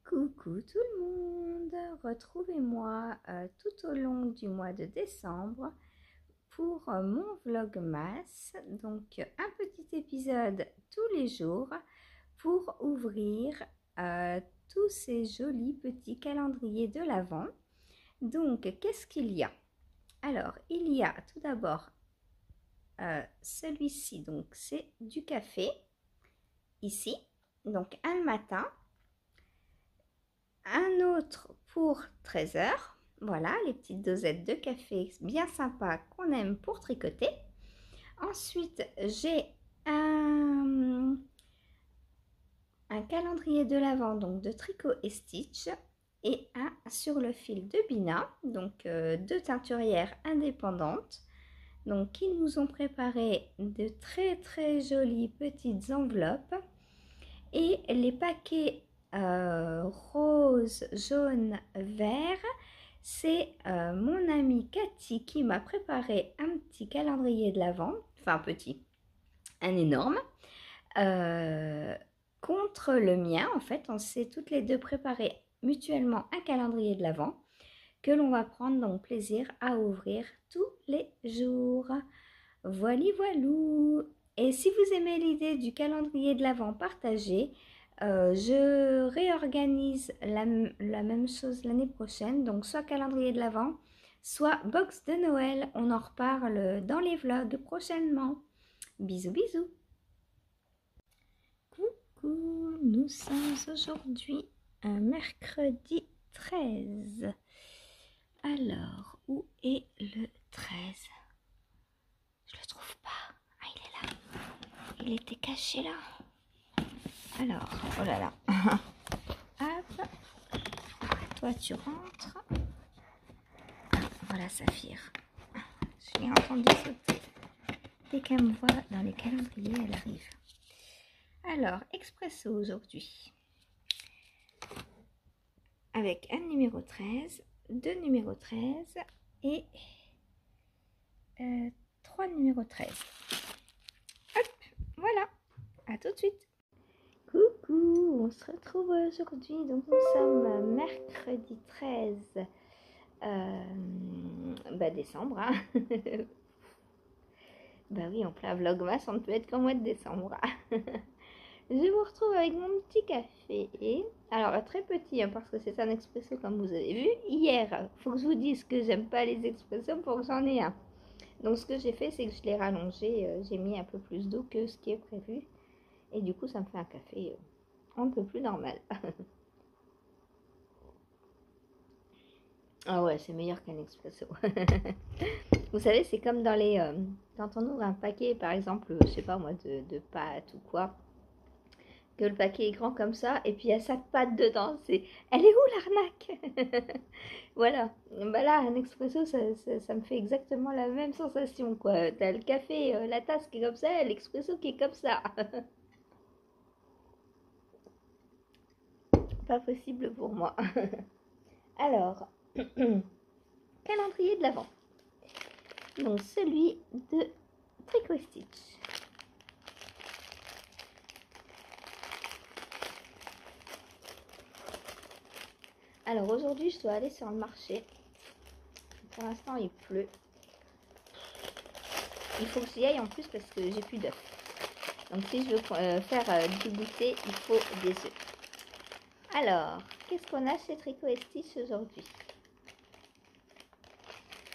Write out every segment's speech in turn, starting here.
Coucou tout le monde, retrouvez-moi tout au long du mois de décembre pour mon vlogmas, donc un petit épisode tous les jours pour ouvrir tous ces jolis petits calendriers de l'Avent. Donc qu'est-ce qu'il y a? Alors il y a tout d'abord celui-ci, donc c'est du café ici, donc un le matin. Un autre pour 13 h. Voilà, les petites dosettes de café bien sympas qu'on aime pour tricoter. Ensuite, j'ai un calendrier de l'Avent, donc de Tricot et Stitch, et un sur le fil de Bina, donc deux teinturières indépendantes. Donc, ils nous ont préparé de très jolies petites enveloppes et les paquets rose, jaune, vert. C'est mon amie Cathy qui m'a préparé un petit calendrier de l'Avent, enfin petit, un énorme, contre le mien. En fait, on s'est toutes les deux préparé mutuellement un calendrier de l'Avent que l'on va prendre donc plaisir à ouvrir tous les jours. Voili voilou. Et si vous aimez l'idée du calendrier de l'Avent partagé, je réorganise la même chose l'année prochaine, donc soit calendrier de l'Avent, soit box de Noël. On en reparle dans les vlogs prochainement. Bisous bisous. Coucou, nous sommes aujourd'hui un mercredi 13. Alors, où est le 13? Je le trouve pas. Ah, il est là. Il était caché là. Alors, oh là là. Hop. Toi, tu rentres. Voilà, Saphir. Je l'ai entendu sauter. Dès qu'elle me voit dans les calendriers, elle arrive. Alors, expresso aujourd'hui. Avec un numéro 13, deux numéros 13 et 3 numéros 13. Hop, voilà. À tout de suite. Coucou, on se retrouve aujourd'hui, donc nous sommes mercredi 13 décembre. Hein. Bah oui, en plein vlogmas, on ne peut être qu'en mois de décembre. Je vous retrouve avec mon petit café. Alors, très petit, hein, parce que c'est un expresso comme vous avez vu. Hier, il faut que je vous dise que j'aime pas les expressos pour que j'en ai un. Donc, ce que j'ai fait, c'est que je l'ai rallongé. J'ai mis un peu plus d'eau que ce qui est prévu. Et du coup, ça me fait un café un peu plus normal. Ah ouais, c'est meilleur qu'un expresso. Vous savez, c'est comme dans les... quand on ouvre un paquet, par exemple, je sais pas moi, de pâtes ou quoi, que le paquet est grand comme ça, et puis il y a 5 pâtes dedans, c'est... Elle est où l'arnaque? Voilà. Bah là, un expresso, ça me fait exactement la même sensation, quoi. T'as le café, la tasse qui est comme ça, et l'expresso qui est comme ça. Pas possible pour moi. Alors, calendrier de l'Avent. Donc celui de Tricot Stitch. Alors aujourd'hui, je dois aller sur le marché. Pour l'instant, il pleut. Il faut que j'y aille en plus parce que j'ai plus d'œufs. Donc si je veux faire du goûter, il faut des œufs. Alors, qu'est-ce qu'on a chez Tricot Stitch aujourd'hui?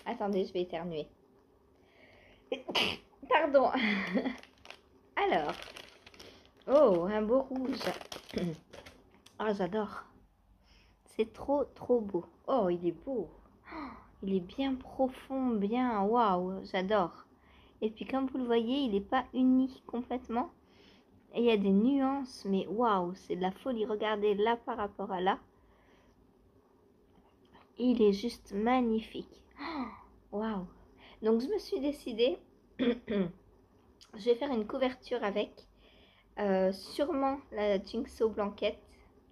Attendez, je vais éternuer. Pardon. Alors, oh, un beau rouge. Oh, j'adore. C'est trop beau. Oh, il est beau. Il est bien profond, bien... Waouh, j'adore. Et puis, comme vous le voyez, il n'est pas uni complètement. Et il y a des nuances, mais waouh, c'est de la folie. Regardez là par rapport à là. Il est juste magnifique. Waouh. Donc, je me suis décidée... je vais faire une couverture avec. Sûrement la Jigsaw Blanquette.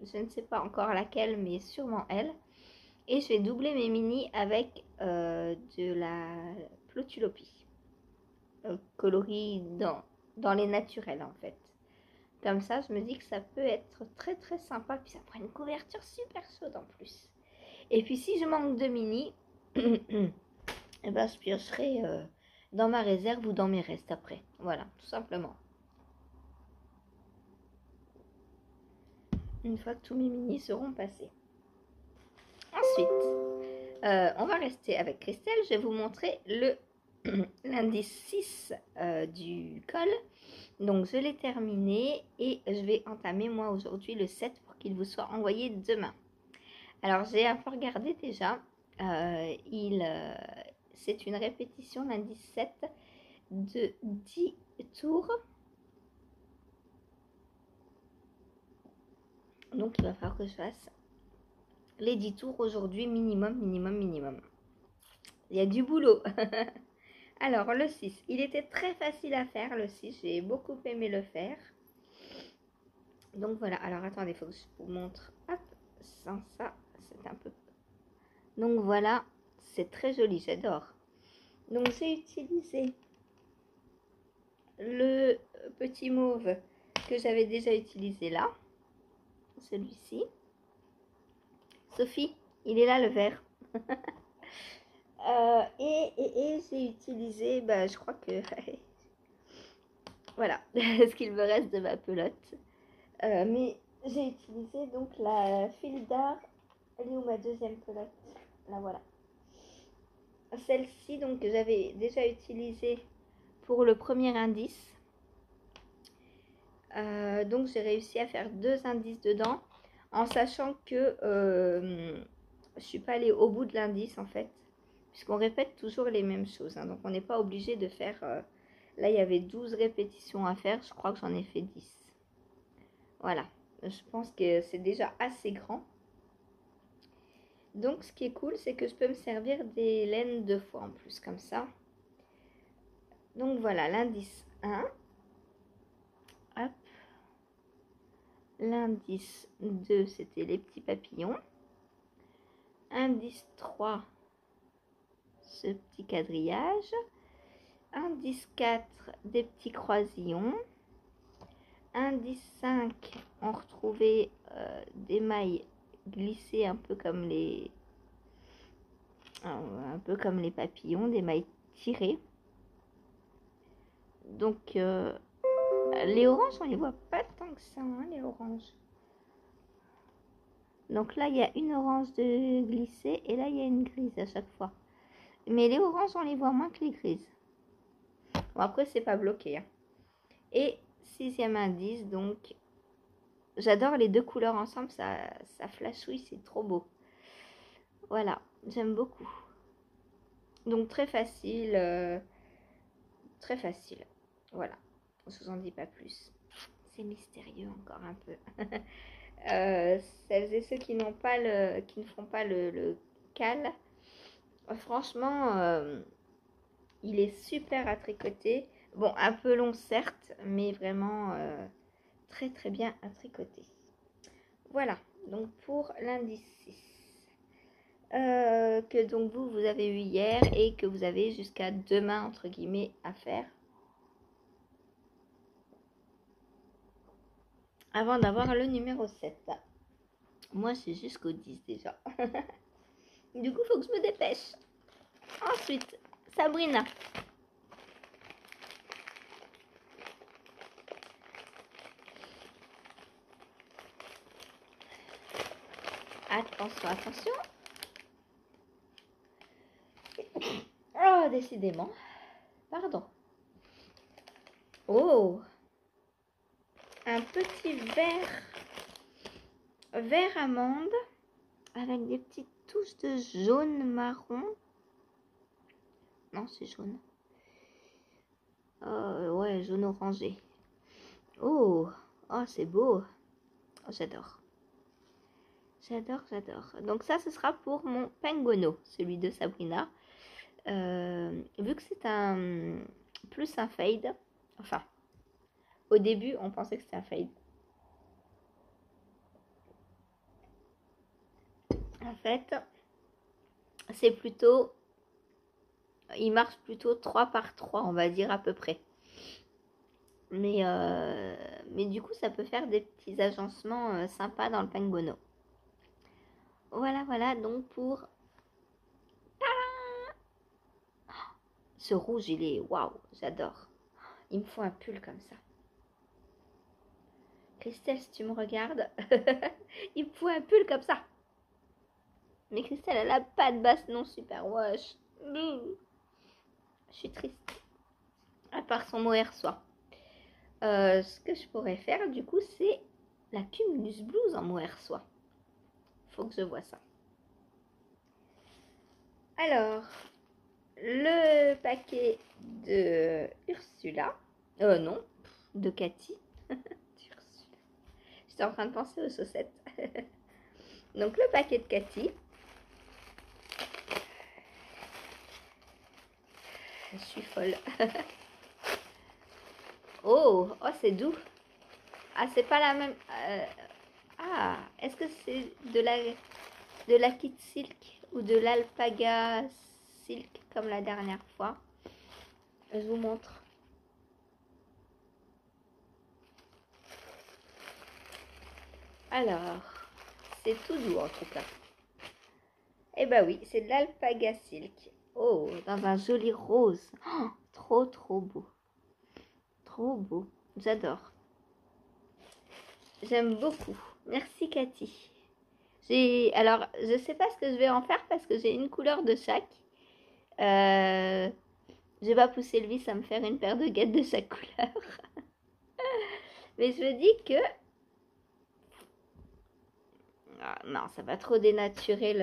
Je ne sais pas encore laquelle, mais sûrement elle. Et je vais doubler mes mini avec de la Plotulopie. Coloris dans les naturels en fait. Comme ça, je me dis que ça peut être très très sympa. Puis ça prend une couverture super chaude en plus. Et puis si je manque de mini, eh ben, je piocherai dans ma réserve ou dans mes restes après. Voilà, tout simplement. Une fois que tous mes mini seront passés. Ensuite, on va rester avec Christelle. Je vais vous montrer l'indice 6 du col. Donc, je l'ai terminé et je vais entamer moi aujourd'hui le 7 pour qu'il vous soit envoyé demain. Alors, j'ai un peu regardé déjà. C'est une répétition, l'indice 7, de 10 tours. Donc, il va falloir que je fasse les 10 tours aujourd'hui, minimum. Il y a du boulot. Alors, le 6, il était très facile à faire, le 6. J'ai beaucoup aimé le faire. Donc, voilà. Alors, attendez, il faut que je vous montre. Hop, sans ça, c'est un peu... Donc, voilà. C'est très joli, j'adore. Donc, j'ai utilisé le petit mauve que j'avais déjà utilisé là. Celui-ci. Sophie, il est là, le vert. Et j'ai utilisé, je crois que... voilà, ce qu'il me reste de ma pelote. Mais j'ai utilisé donc la file d'art. Elle est où ma deuxième pelote? Là, voilà. Celle-ci, donc, que j'avais déjà utilisée pour le premier indice. Donc, j'ai réussi à faire 2 indices dedans, en sachant que je suis pas allée au bout de l'indice, en fait. Puisqu'on répète toujours les mêmes choses. Hein, donc, on n'est pas obligé de faire... là, il y avait 12 répétitions à faire. Je crois que j'en ai fait 10. Voilà. Je pense que c'est déjà assez grand. Donc, ce qui est cool, c'est que je peux me servir des laines 2 fois en plus, comme ça. Donc, voilà, l'indice 1. Hop. L'indice 2, c'était les petits papillons. Indice 3, ce petit quadrillage. Indice 4, des petits croisillons. Indice 5, on retrouvait des mailles glissées un peu comme les papillons, des mailles tirées. Donc les oranges, on les voit pas tant que ça, hein, les oranges. Donc là, il y a une orange de glissée et là, il y a une grise à chaque fois. Mais les oranges, on les voit moins que les grises. Bon, après, c'est pas bloqué. Hein. Et 6e indice, donc, j'adore les 2 couleurs ensemble, ça flashouille, c'est trop beau. Voilà, j'aime beaucoup. Donc, très facile. Très facile. Voilà, je vous en dis pas plus. C'est mystérieux encore un peu. Celles et ceux qui n'ont pas qui ne font pas le cal, franchement, il est super à tricoter. Bon, un peu long certes, mais vraiment très très bien à tricoter. Voilà, donc pour l'indice 6. Que donc vous avez eu hier et que vous avez jusqu'à demain entre guillemets à faire. Avant d'avoir le numéro 7. Moi, c'est jusqu'au 10 déjà. Du coup, il faut que je me dépêche. Ensuite, Sabrina. Attention, attention. Oh, décidément. Pardon. Oh. Un petit vert amande avec des petites touches de jaune marron. Non, c'est jaune. Ouais, jaune orangé. Oh, c'est beau. Oh, j'adore. J'adore. Donc ça, ce sera pour mon penguono, celui de Sabrina. Vu que c'est plus un fade. Enfin, au début, on pensait que c'était un fade. En fait, c'est plutôt... Il marche plutôt 3 par 3, on va dire à peu près. Mais mais du coup, ça peut faire des petits agencements sympas dans le Penguono. Voilà, voilà, donc pour... Ce rouge, il est... Waouh, j'adore. Il me faut un pull comme ça. Christelle, si tu me regardes, il me faut un pull comme ça. Mais Christelle, elle a pas de basse non super wash. Je suis triste. À part son mohair soie. Ce que je pourrais faire, du coup, c'est la Cumulus Blues en mohair soie. Faut que je vois ça. Alors, le paquet de Ursula. Non, de Cathy. J'étais en train de penser aux chaussettes. Donc, le paquet de Cathy. Je suis folle. Oh, c'est doux. Ah, c'est pas la même. Ah, est-ce que c'est de la Kid Silk ou de l'Alpaga Silk comme la dernière fois? Je vous montre. Alors, c'est tout doux en tout cas. Eh ben oui, c'est de l'Alpaga Silk. Oh, dans un joli rose. Oh, trop, trop beau. Trop beau. J'adore. J'aime beaucoup. Merci Cathy. Alors, je sais pas ce que je vais en faire parce que j'ai une couleur de chaque. Je vais pas pousser le vis à me faire une paire de guêtres de chaque couleur. Mais je me dis que... Ah, non, ça va trop dénaturer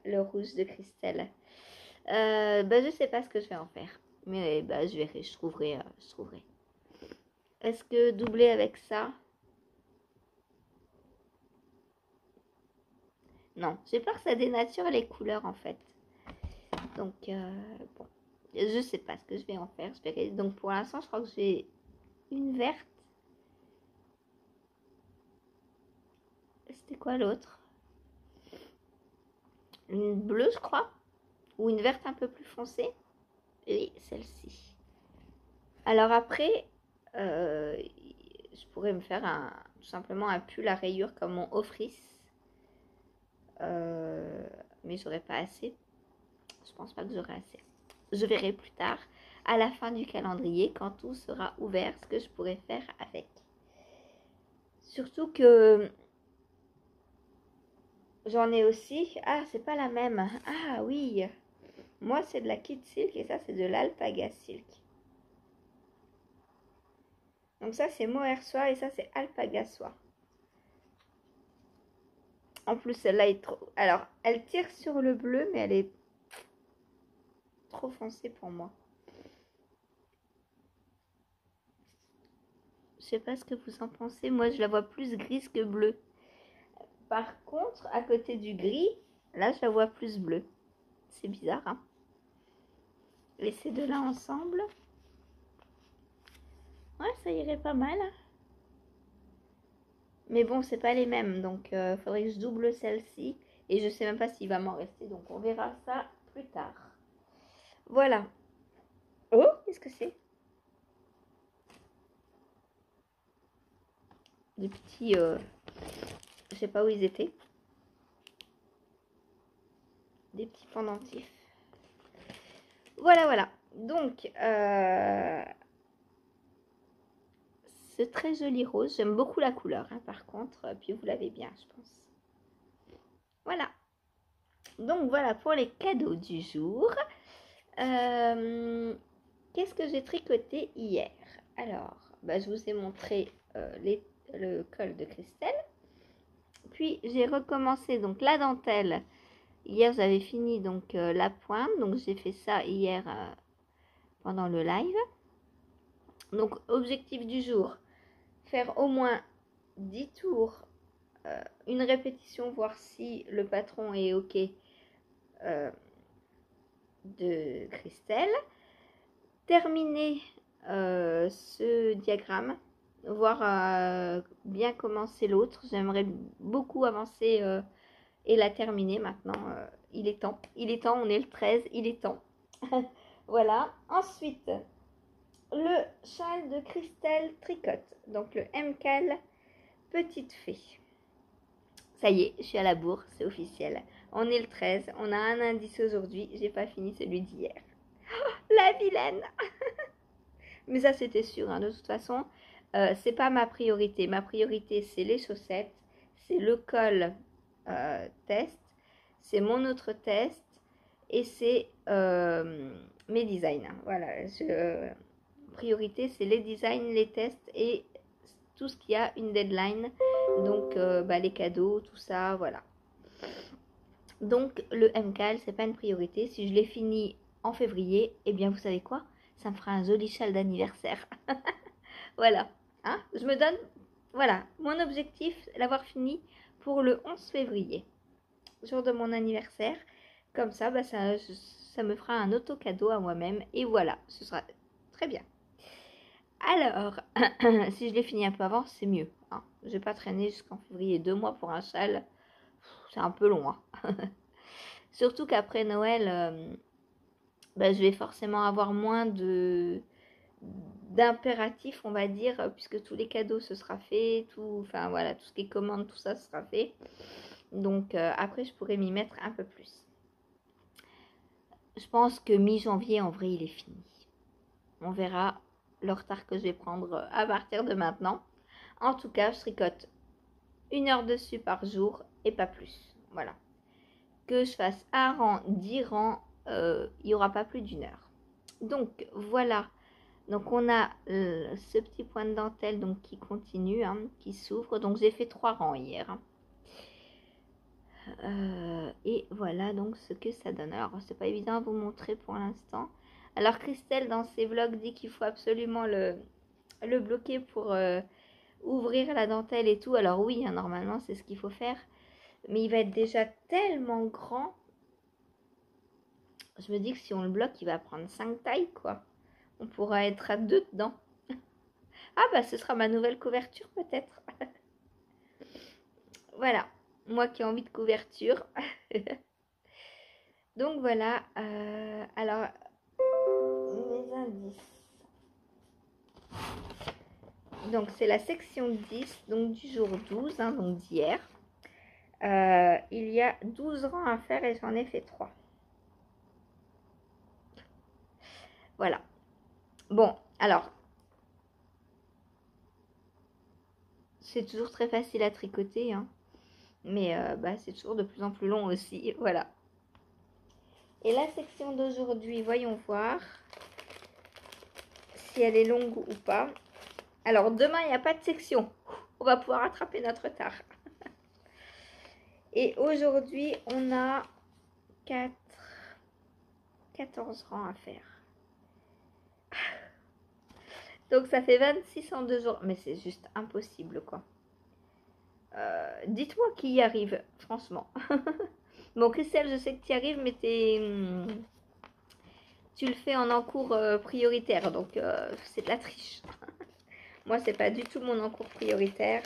le rouge de Christelle. Je sais pas ce que je vais en faire. Mais je verrai, je trouverai. Est-ce que doubler avec ça? Non, j'ai peur que ça dénature les couleurs en fait. Donc, bon. Je sais pas ce que je vais en faire. Je verrai. Donc, pour l'instant, je crois que j'ai une verte. C'était quoi l'autre? Une bleue, je crois. Ou une verte un peu plus foncée. Et celle-ci. Alors après, je pourrais me faire tout simplement un pull à rayures comme mon Office. Mais j'aurais pas assez. Je pense pas que j'aurai assez. Je verrai plus tard, à la fin du calendrier, quand tout sera ouvert, ce que je pourrais faire avec. Surtout que j'en ai aussi. Ah, c'est pas la même. Ah oui. Moi, c'est de la Kid Silk et ça, c'est de l'Alpaga Silk. Donc ça, c'est mohair soie et ça, c'est Alpaga soie. En plus, celle-là est trop... Alors, elle tire sur le bleu, mais elle est trop foncée pour moi. Je sais pas ce que vous en pensez. Moi, je la vois plus grise que bleue. Par contre, à côté du gris, là, je la vois plus bleue. C'est bizarre, hein? Et ces deux-là ensemble. Ouais, ça irait pas mal. Mais bon, c'est pas les mêmes. Donc, faudrait que je double celle-ci. Et je sais même pas s'il va m'en rester. Donc, on verra ça plus tard. Voilà. Oh, qu'est-ce que c'est? Des petits... je sais pas où ils étaient. Des petits pendentifs. Voilà, voilà. Donc, c'est très joli rose. J'aime beaucoup la couleur, hein, par contre. Puis vous l'avez bien, je pense. Voilà. Donc, voilà pour les cadeaux du jour. Qu'est-ce que j'ai tricoté hier? Alors, je vous ai montré le col de Christelle. Puis, j'ai recommencé donc la dentelle. Hier, j'avais fini donc la pointe. Donc, j'ai fait ça hier pendant le live. Donc, objectif du jour, faire au moins 10 tours, une répétition, voir si le patron est OK de Christelle. Terminer ce diagramme, voir bien commencer l'autre. J'aimerais beaucoup avancer et la terminer maintenant. Il est temps, on est le 13, il est temps. Voilà. Ensuite, le châle de Christelle Tricotte. Donc le MCAL Petite Fée. Ça y est, je suis à la bourre, c'est officiel. On est le 13, on a un indice aujourd'hui, j'ai pas fini celui d'hier. La vilaine. Mais ça c'était sûr, hein. De toute façon, c'est pas ma priorité. Ma priorité c'est les chaussettes, c'est le col test, c'est mon autre test et c'est mes designs. Voilà, priorité c'est les designs, les tests et tout ce qui a une deadline. Donc les cadeaux, tout ça, voilà. Donc le MCAL c'est pas une priorité. Si je l'ai fini en février, eh bien vous savez quoi, ça me fera un joli châle d'anniversaire. Voilà, hein, je me donne, voilà, mon objectif, l'avoir fini pour le 11 février, jour de mon anniversaire. Comme ça, ça me fera un auto-cadeau à moi-même. Et voilà, ce sera très bien. Alors, si je l'ai fini un peu avant, c'est mieux. Hein. Je vais pas traîner jusqu'en février, 2 mois pour un châle. C'est un peu long. Hein. Surtout qu'après Noël, je vais forcément avoir moins d'impératif, on va dire, puisque tous les cadeaux ce sera fait, enfin voilà, tout ce qui est commande, tout ça sera fait. Donc après je pourrais m'y mettre un peu plus. Je pense que mi-janvier en vrai il est fini. On verra le retard que je vais prendre à partir de maintenant. En tout cas je tricote 1 heure dessus par jour et pas plus. Voilà. Que je fasse un rang, 10 rangs, il n'y aura pas plus d'1 heure. Donc voilà. Donc on a ce petit point de dentelle donc, qui continue, hein, qui s'ouvre. Donc j'ai fait 3 rangs hier. Et voilà donc ce que ça donne. Alors c'est pas évident à vous montrer pour l'instant. Alors Christelle dans ses vlogs dit qu'il faut absolument le bloquer pour ouvrir la dentelle et tout. Alors oui, hein, normalement c'est ce qu'il faut faire. Mais il va être déjà tellement grand. Je me dis que si on le bloque, il va prendre 5 tailles quoi. On pourra être à 2 dedans. Ah ce sera ma nouvelle couverture peut-être. Voilà, moi qui ai envie de couverture. Donc voilà, alors mes indices. Donc c'est la section 10, donc du jour 12, hein, donc d'hier. Il y a 12 rangs à faire et j'en ai fait 3. Voilà. Bon, alors, c'est toujours très facile à tricoter, hein, mais c'est toujours de plus en plus long aussi, voilà. Et la section d'aujourd'hui, voyons voir si elle est longue ou pas. Alors, demain, il n'y a pas de section. On va pouvoir rattraper notre retard. Et aujourd'hui, on a 14 rangs à faire. Donc, ça fait 26 en 2 jours. Mais c'est juste impossible, quoi. Dites-moi qui y arrive, franchement. Bon, Christelle, je sais que tu y arrives, mais tu le fais en encours prioritaire. Donc, c'est de la triche. Moi, c'est pas du tout mon encours prioritaire.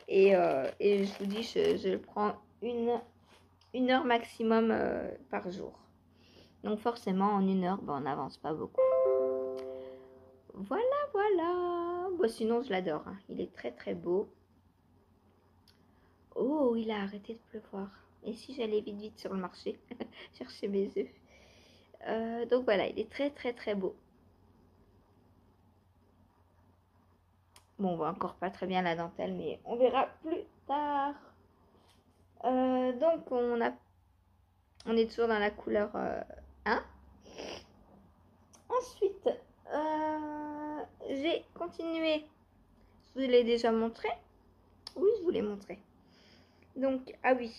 Et je vous dis, je prends une heure maximum par jour. Donc forcément, en 1 heure, on n'avance pas beaucoup. Voilà, voilà. Bon, sinon, je l'adore. Hein. Il est très, très beau. Oh, il a arrêté de pleuvoir. Et si j'allais vite, vite sur le marché chercher mes œufs. Donc voilà, il est très, très, très beau. Bon, on voit encore pas très bien la dentelle, mais on verra plus tard. Donc, on est toujours dans la couleur 1. Ensuite, j'ai continué. Je vous l'ai déjà montré. Oui, je vous l'ai montré. Donc, ah oui,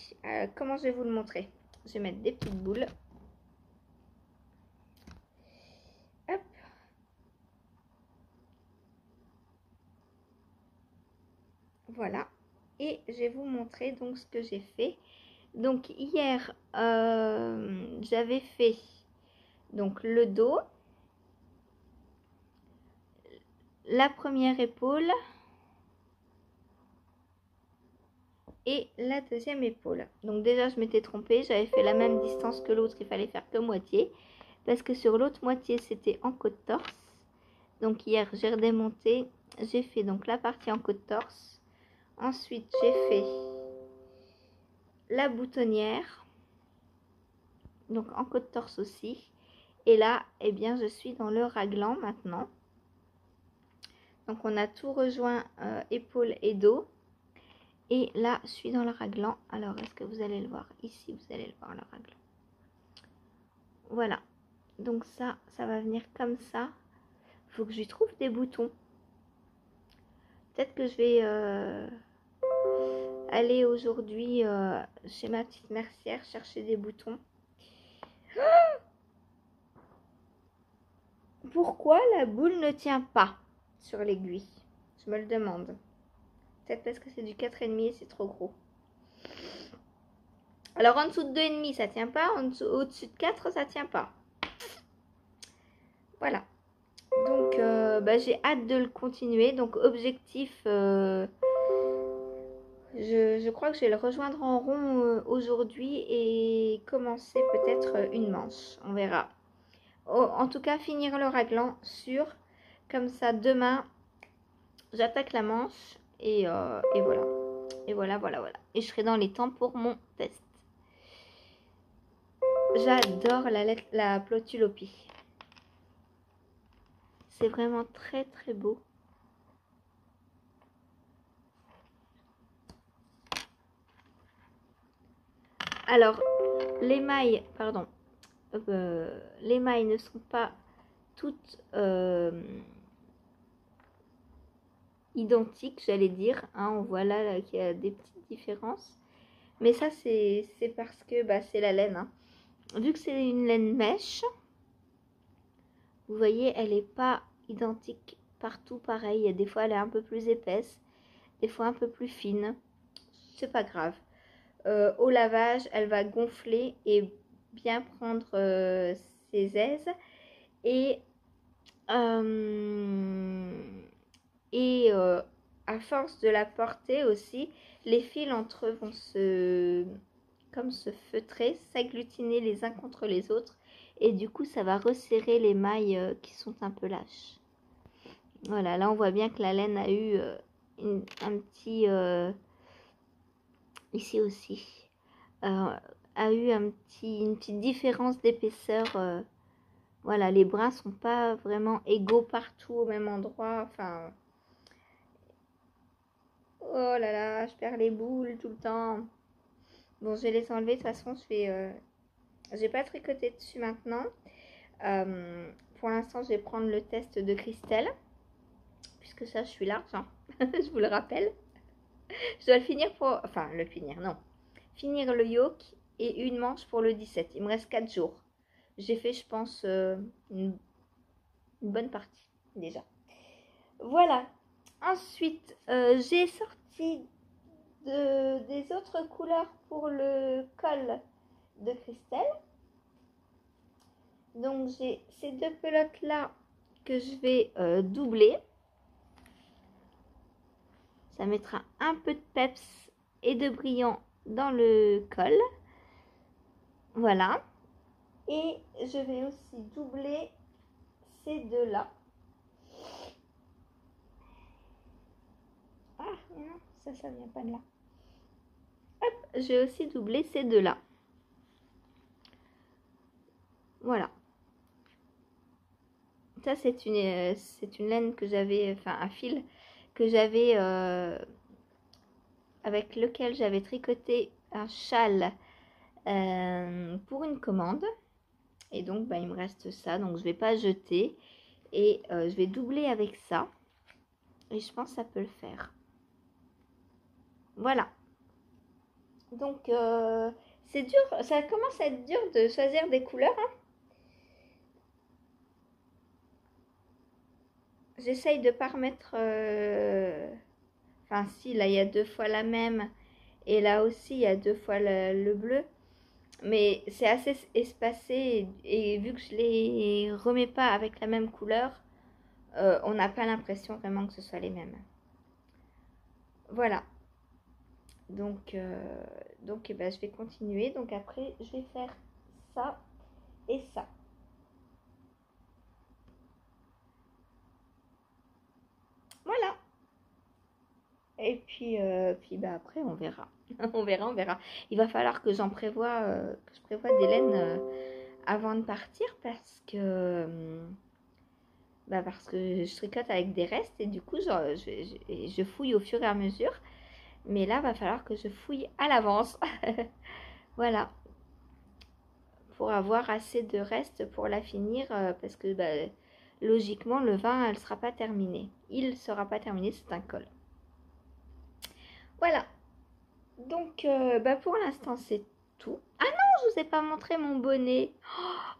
comment je vais vous le montrer? Je vais mettre des petites boules. Hop. Voilà. Et je vais vous montrer donc ce que j'ai fait. Donc, hier, j'avais fait donc le dos, la première épaule et la deuxième épaule. Donc déjà je m'étais trompée, j'avais fait la même distance que l'autre, il fallait faire que moitié. Parce que sur l'autre moitié c'était en côte torse. Donc hier, j'ai redémonté. J'ai fait donc la partie en côte torse. Ensuite, j'ai fait la boutonnière. Donc en côte torse aussi. Et là, eh bien, je suis dans le raglan maintenant. Donc on a tout rejoint, épaules et dos. Et là, je suis dans le raglan. Alors, est-ce que vous allez le voir? Ici, vous allez le voir, le raglan. Voilà. Donc ça va venir comme ça. Il faut que je lui trouve des boutons. Peut-être que je vais aller aujourd'hui chez ma petite mercière chercher des boutons. Pourquoi la boule ne tient pas sur l'aiguille? Je me le demande. Peut-être parce que c'est du 4,5 et c'est trop gros. Alors en dessous de 2,5 ça tient pas, au-dessus de 4 ça tient pas. Voilà. Donc j'ai hâte de le continuer. Donc objectif, je crois que je vais le rejoindre en rond aujourd'hui et commencer peut-être une manche. On verra. En tout cas finir le raglan sûr. Comme ça demain j'attaque la manche et voilà. Et voilà. Et je serai dans les temps pour mon test. J'adore la Plotulopie. C'est vraiment très très beau. Alors, les mailles, pardon, les mailles ne sont pas toutes identiques, j'allais dire. Hein, on voit là qu'il y a des petites différences. Mais ça, c'est parce que c'est la laine. Hein. Vu que c'est une laine mèche, vous voyez, elle n'est pas identique partout pareil. Des fois, elle est un peu plus épaisse, des fois un peu plus fine. C'est pas grave. Au lavage, elle va gonfler et bien prendre ses aises. Et à force de la porter aussi, les fils entre eux vont se feutrer, s'agglutiner les uns contre les autres. Et du coup, ça va resserrer les mailles qui sont un peu lâches. Voilà, là on voit bien que la laine a eu un petit... ici aussi. A eu une petite différence d'épaisseur. Voilà, les brins sont pas vraiment égaux partout au même endroit. Enfin... Oh là là, je perds les boules tout le temps. Bon, je vais les enlever. De toute façon, je vais pas tricoter dessus maintenant. Pour l'instant, je vais prendre le test de Christelle. Puisque ça, je suis large. Hein. Je vous le rappelle. Je dois le finir pour... Enfin, le finir, non. Finir le yoke et une manche pour le 17. Il me reste 4 jours. J'ai fait, je pense, une bonne partie déjà. Voilà. Ensuite, j'ai sorti des autres couleurs pour le col de Christelle. Donc, j'ai ces deux pelotes-là que je vais doubler. Ça mettra un peu de peps et de brillant dans le col. Voilà. Et je vais aussi doubler ces deux-là. Ah non, ça vient pas de là. Hop, je vais aussi doubler ces deux-là. Voilà. Ça, c'est une laine que j'avais, enfin un fil que j'avais, avec lequel j'avais tricoté un châle pour une commande. Et donc, il me reste ça. Donc, je ne vais pas jeter. Et je vais doubler avec ça. Et je pense que ça peut le faire. Voilà. Donc, c'est dur. Ça commence à être dur de choisir des couleurs. Hein. J'essaye de ne pas remettre... Enfin, si, là, il y a 2 fois la même. Et là aussi, il y a 2 fois le bleu. Mais c'est assez espacé. Et vu que je les remets pas avec la même couleur, on n'a pas l'impression vraiment que ce soit les mêmes. Voilà. Donc je vais continuer. Donc après, je vais faire ça et ça. puis bah, après, on verra. On verra, on verra. Il va falloir que je prévoie des laines avant de partir parce que je tricote avec des restes et du coup, je fouille au fur et à mesure. Mais là, va falloir que je fouille à l'avance. Voilà. Pour avoir assez de restes pour la finir parce que bah, logiquement, le vin, elle sera pas terminée. Il ne sera pas terminé, c'est un col. Voilà. Donc, bah, pour l'instant, c'est tout. Ah non, je vous ai pas montré mon bonnet.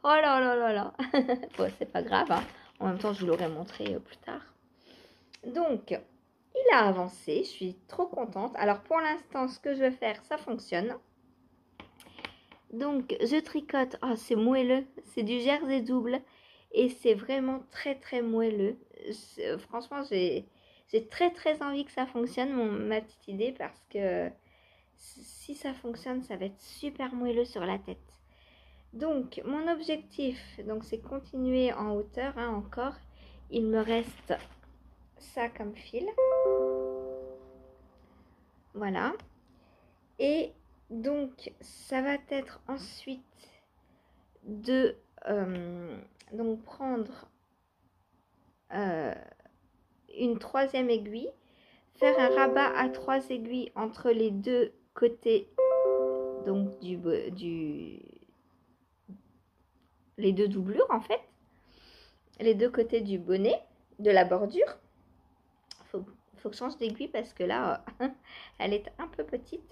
Oh là là là là. Bon, c'est pas grave. Hein. En même temps, je vous l'aurai montré plus tard. Donc, il a avancé. Je suis trop contente. Alors, pour l'instant, ce que je vais faire, ça fonctionne. Donc, je tricote. Oh, c'est moelleux. C'est du jersey double. Et c'est vraiment très, très moelleux. Franchement, j'ai très, très envie que ça fonctionne, ma petite idée, parce que si ça fonctionne, ça va être super moelleux sur la tête. Donc, mon objectif, c'est continuer en hauteur, hein, encore. Il me reste ça comme fil. Voilà. Et donc, ça va être ensuite de prendre une troisième aiguille, faire un rabat à 3 aiguilles entre les deux côtés, donc les deux doublures en fait, les deux côtés du bonnet, de la bordure. Faut que je change d'aiguille parce que là, elle est un peu petite.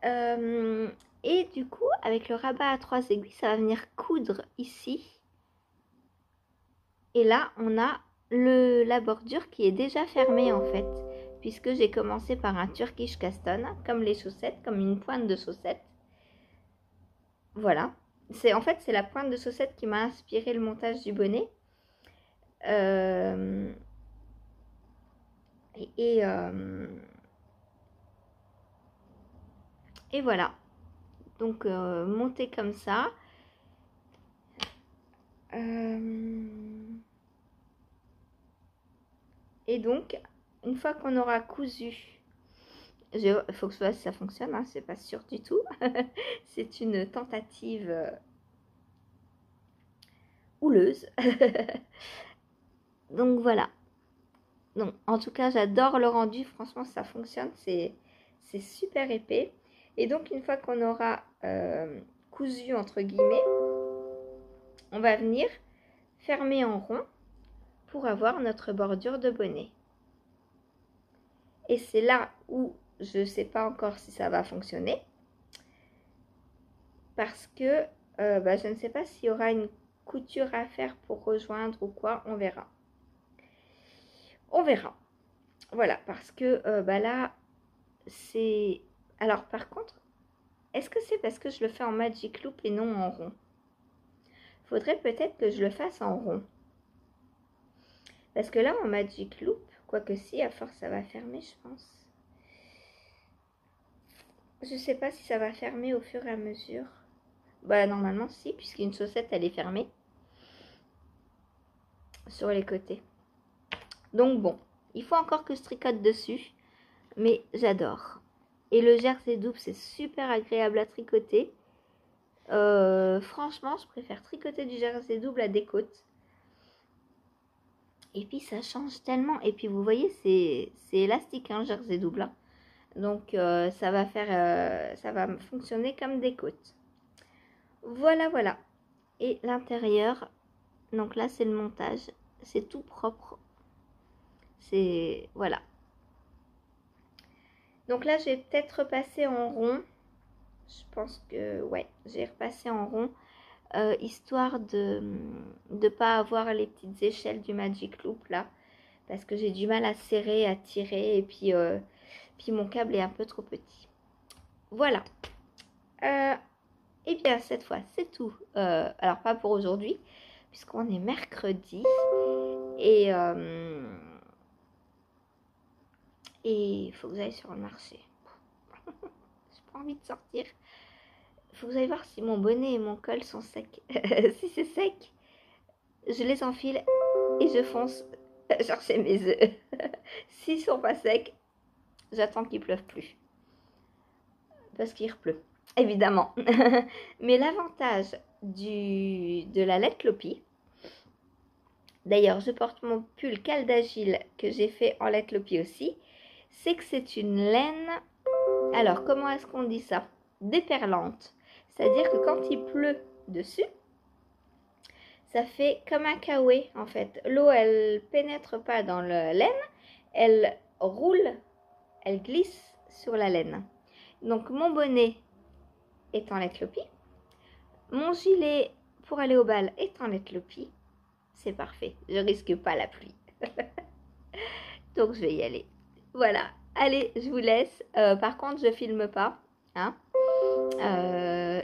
Et du coup, avec le rabat à 3 aiguilles, ça va venir coudre ici. Et là, on a la bordure qui est déjà fermée en fait, puisque j'ai commencé par un Turkish Caston, comme les chaussettes, comme une pointe de chaussette. Voilà. En fait, c'est la pointe de chaussette qui m'a inspiré le montage du bonnet. Et voilà. Donc, monter comme ça. Et donc, une fois qu'on aura cousu, il faut que je vois si ça fonctionne, hein, c'est pas sûr du tout. C'est une tentative houleuse. Donc voilà. Donc, en tout cas, j'adore le rendu. Franchement, ça fonctionne. C'est super épais. Et donc, une fois qu'on aura cousu, entre guillemets, on va venir fermer en rond pour avoir notre bordure de bonnet. Et c'est là où je ne sais pas encore si ça va fonctionner. Parce que je ne sais pas s'il y aura une couture à faire pour rejoindre ou quoi. On verra. On verra. Voilà, parce que là, c'est... Alors, par contre, est-ce que c'est parce que je le fais en Magic Loop et non en rond? Faudrait peut-être que je le fasse en rond. Parce que là, en Magic Loop, quoique si, à force, ça va fermer, je pense. Je sais pas si ça va fermer au fur et à mesure. Bah, normalement, si, puisqu'une chaussette, elle est fermée. Sur les côtés. Donc, bon, il faut encore que je tricote dessus. Mais j'adore. Et le jersey double, c'est super agréable à tricoter. Franchement, je préfère tricoter du jersey double à des côtes. Et puis, ça change tellement. Et puis, vous voyez, c'est élastique, hein, jersey double. Hein. Donc, ça va fonctionner comme des côtes. Voilà, voilà. Et l'intérieur, donc là, c'est le montage. C'est tout propre. C'est... Voilà. Donc là, j'ai peut-être repassé en rond. Je pense que, ouais, j'ai repassé en rond. Histoire de ne pas avoir les petites échelles du Magic Loop là. Parce que j'ai du mal à serrer, à tirer. Et puis mon câble est un peu trop petit. Voilà. Et bien, cette fois, c'est tout. Alors, pas pour aujourd'hui. Puisqu'on est mercredi. Et il faut que j'aille sur le marché. J'ai pas envie de sortir. Il faut que j'aille voir si mon bonnet et mon col sont secs. Si c'est sec, je les enfile et je fonce chercher mes œufs. S'ils sont pas secs, j'attends qu'il pleuve plus. Parce qu'il repleut, évidemment. Mais l'avantage de la laine Lopi, d'ailleurs je porte mon pull Caldagil que j'ai fait en laine Lopi aussi, c'est que c'est une laine, alors comment est-ce qu'on dit ça? Déperlante. C'est-à-dire que quand il pleut dessus, ça fait comme un kawaii en fait. L'eau, elle pénètre pas dans la laine, elle roule, elle glisse sur la laine. Donc mon bonnet est en laine Lopi. Mon gilet pour aller au bal est en laine Lopi. C'est parfait, je risque pas la pluie. Donc je vais y aller. Voilà, allez, je vous laisse. Par contre, je filme pas. Hein.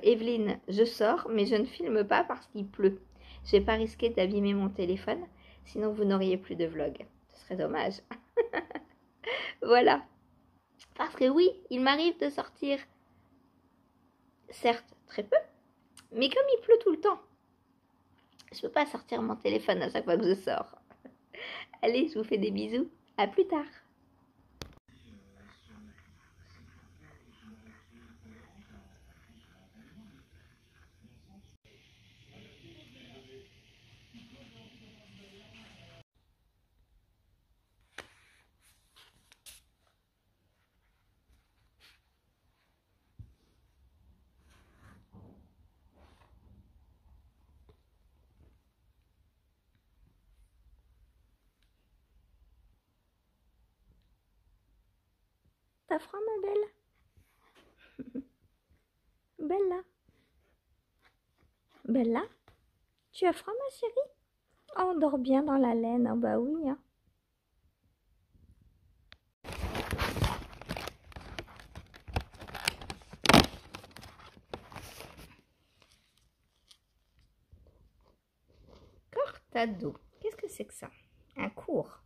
Evelyne, je sors, mais je ne filme pas parce qu'il pleut. Je vais pas risquer d'abîmer mon téléphone, sinon vous n'auriez plus de vlog. Ce serait dommage. Voilà. Parce que oui, il m'arrive de sortir, certes très peu, mais comme il pleut tout le temps, je peux pas sortir mon téléphone à chaque fois que je sors. Allez, je vous fais des bisous. À plus tard. T'as froid, ma belle? Bella? Bella? Tu as froid, ma chérie? Oh, on dort bien dans la laine. Oh, bah oui, hein. Cortado. Qu'est-ce que c'est que ça? Un cours.